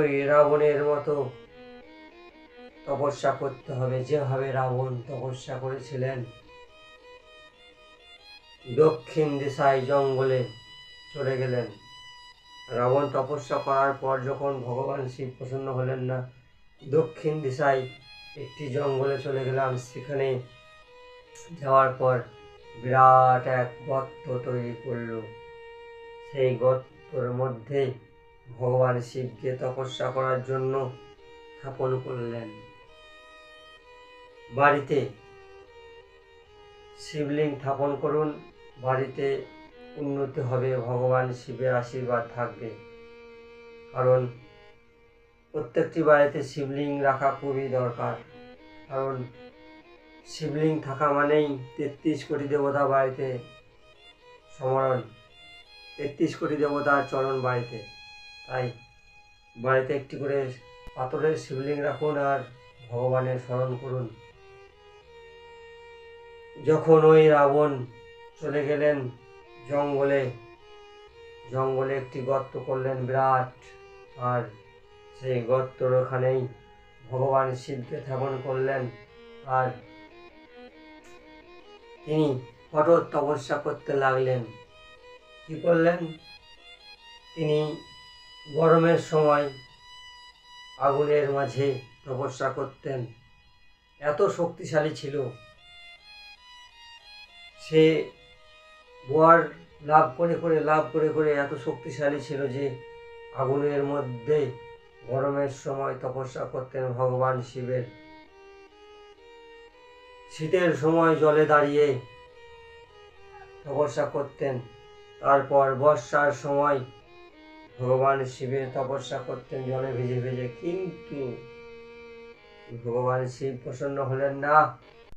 ওই রাবণের মতো তপস্যা করতে হবে, যেভাবে রাবণ তপস্যা করেছিলেন। দক্ষিণ দিশায় জঙ্গলে চলে গেলেন। রাবণ তপস্যা করার পর যখন ভগবান শিব প্রসন্ন হলেন না, দক্ষিণ দিশায় একটি জঙ্গলে চলে গেলাম। সেখানে যাওয়ার পর বিরাট এক গর্ত তৈরি করল। সেই গর্তর মধ্যে ভগবান শিবকে তপস্যা করার জন্য স্থাপন করলেন। বাড়িতে শিবলিঙ্গ স্থাপন করুন, বাড়িতে উন্নতি হবে, ভগবান শিবের আশীর্বাদ থাকবে। কারণ প্রত্যেকটি বাড়িতে শিবলিঙ্গ রাখা খুবই দরকার। কারণ শিবলিঙ্গ থাকা মানেই ৩৩ কোটি দেবতা বাড়িতে সমরণ, ৩৩ কোটি দেবতার চরণ বাড়িতে। তাই বাড়িতে একটি করে পাথরের শিবলিঙ্গ রাখুন আর ভগবানের স্মরণ করুন। যখন ওই রাবণ চলে গেলেন জঙ্গলে, জঙ্গলে একটি গর্ত করলেন বিরাট, আর সেই গর্তর ওখানেই ভগবান শিবকে স্থাপন করলেন। আর তিনি কঠোর তপস্যা করতে লাগলেন। কি করলেন? তিনি গরমের সময় আগুনের মাঝে তপস্যা করতেন। এত শক্তিশালী ছিল, সে বর লাভ করে করে এত শক্তিশালী ছিল যে আগুনের মধ্যে গরমের সময় তপস্যা করতেন ভগবান শিবের। শীতের সময় জলে দাঁড়িয়ে তপস্যা করতেন। তারপর বর্ষার সময় ভগবান শিবের তপস্যা করতেন জলে ভিজে ভিজে। কিন্তু ভগবান শিব প্রসন্ন হলেন না।